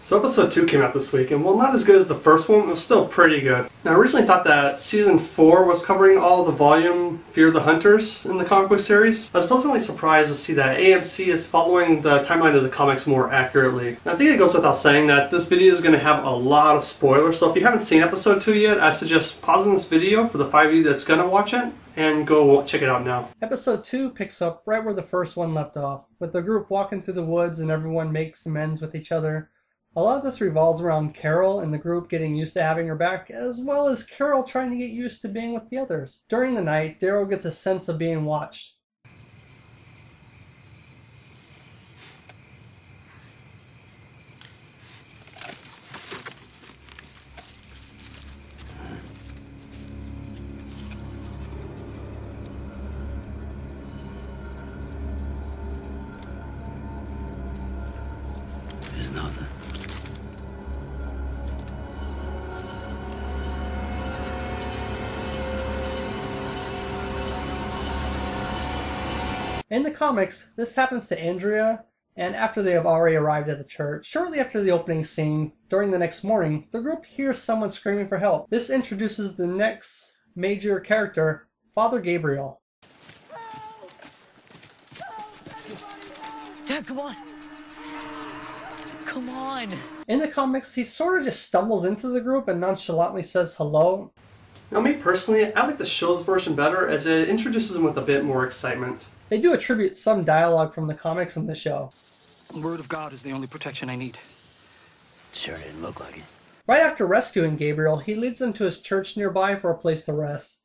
So episode 2 came out this week, and while not as good as the first one, it was still pretty good. Now, I originally thought that season 4 was covering all the volume Fear the Hunters in the comic book series. I was pleasantly surprised to see that AMC is following the timeline of the comics more accurately. And I think it goes without saying that this video is going to have a lot of spoilers, so if you haven't seen episode 2 yet, I suggest pausing this video for the 5 of you that's going to watch it, and go check it out now. Episode 2 picks up right where the first one left off, with the group walking through the woods and everyone makes amends with each other. A lot of this revolves around Carol and the group getting used to having her back, as well as Carol trying to get used to being with the others. During the night, Daryl gets a sense of being watched. There's nothing. In the comics, this happens to Andrea, and after they have already arrived at the church. Shortly after the opening scene, during the next morning, the group hears someone screaming for help. This introduces the next major character, Father Gabriel. Dad, come on! Come on! In the comics, he sort of just stumbles into the group and nonchalantly says hello. Now me personally, I like the show's version better as it introduces him with a bit more excitement. They do attribute some dialogue from the comics in the show. The word of God is the only protection I need. Sure didn't look like it. Right after rescuing Gabriel, he leads them to his church nearby for a place to rest.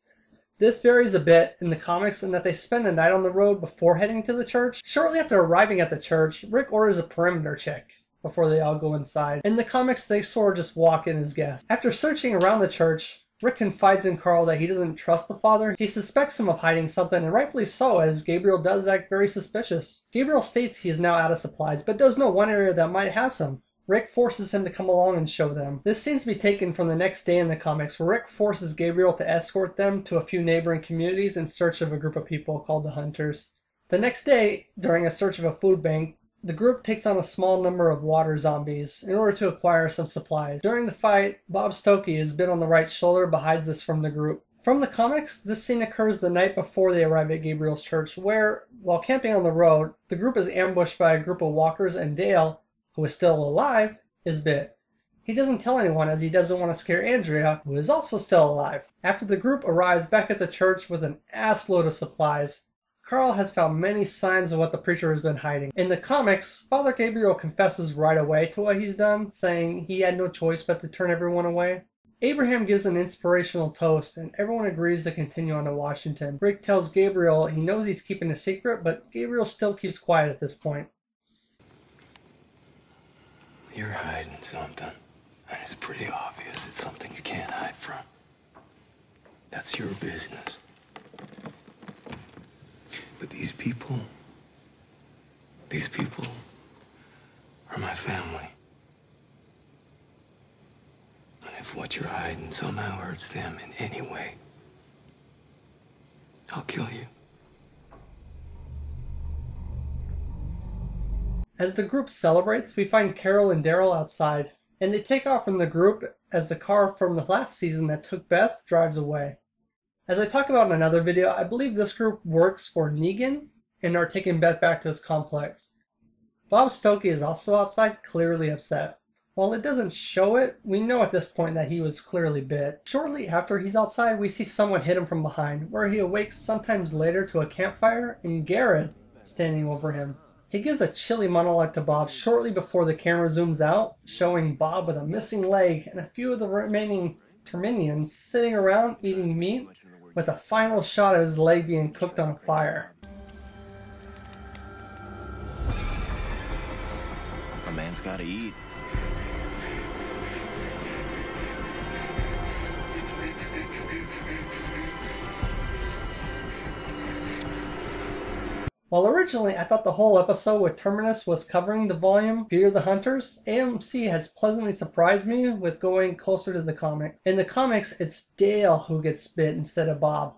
This varies a bit in the comics in that they spend the night on the road before heading to the church. Shortly after arriving at the church, Rick orders a perimeter check before they all go inside. In the comics, they sort of just walk in as guests. After searching around the church, Rick confides in Carl that he doesn't trust the father. He suspects him of hiding something, and rightfully so, as Gabriel does act very suspicious. Gabriel states he is now out of supplies, but does know one area that might have some. Rick forces him to come along and show them. This seems to be taken from the next day in the comics, where Rick forces Gabriel to escort them to a few neighboring communities in search of a group of people called the Hunters. The next day, during a search of a food bank, the group takes on a small number of water zombies in order to acquire some supplies. During the fight, Bob Stokey is bit on the right shoulder but hides this from the group. From the comics, this scene occurs the night before they arrive at Gabriel's church, where, while camping on the road, the group is ambushed by a group of walkers and Dale, who is still alive, is bit. He doesn't tell anyone as he doesn't want to scare Andrea, who is also still alive. After the group arrives back at the church with an assload of supplies, Carl has found many signs of what the preacher has been hiding. In the comics, Father Gabriel confesses right away to what he's done, saying he had no choice but to turn everyone away. Abraham gives an inspirational toast, and everyone agrees to continue on to Washington. Rick tells Gabriel he knows he's keeping a secret, but Gabriel still keeps quiet at this point. You're hiding something, and it's pretty obvious it's something you can't hide from. That's your business. But these people are my family. And if what you're hiding somehow hurts them in any way, I'll kill you. As the group celebrates, we find Carol and Daryl outside, and they take off from the group as the car from the last season that took Beth drives away. As I talk about in another video, I believe this group works for Negan and are taking Beth back to his complex. Bob Stokey is also outside, clearly upset. While it doesn't show it, we know at this point that he was clearly bit. Shortly after he's outside, we see someone hit him from behind, where he awakes sometimes later to a campfire and Gareth standing over him. He gives a chilly monologue to Bob shortly before the camera zooms out, showing Bob with a missing leg and a few of the remaining Terminians sitting around eating meat, with a final shot of his leg being cooked on fire. A man's gotta eat. While originally I thought the whole episode with Terminus was covering the volume Fear the Hunters, AMC has pleasantly surprised me with going closer to the comic. In the comics, it's Dale who gets bit instead of Bob.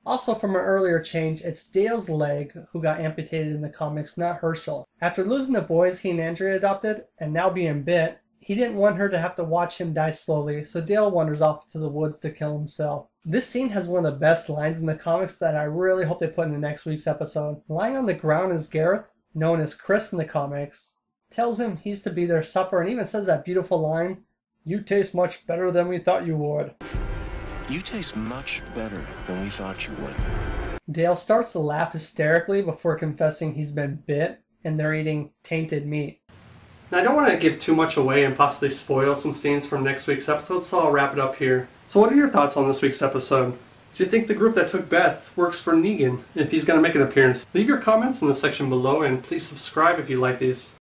Also from an earlier change, it's Dale's leg who got amputated in the comics, not Herschel. After losing the boys he and Andrea adopted, and now being bit, he didn't want her to have to watch him die slowly, so Dale wanders off to the woods to kill himself. This scene has one of the best lines in the comics that I really hope they put in the next week's episode. Lying on the ground is Gareth, known as Chris in the comics, tells him he's to be their supper and even says that beautiful line, "You taste much better than we thought you would." You taste much better than we thought you would. Dale starts to laugh hysterically before confessing he's been bit and they're eating tainted meat. Now, I don't want to give too much away and possibly spoil some scenes from next week's episode, so I'll wrap it up here. So what are your thoughts on this week's episode? Do you think the group that took Beth works for Negan if he's going to make an appearance? Leave your comments in the section below and please subscribe if you like these.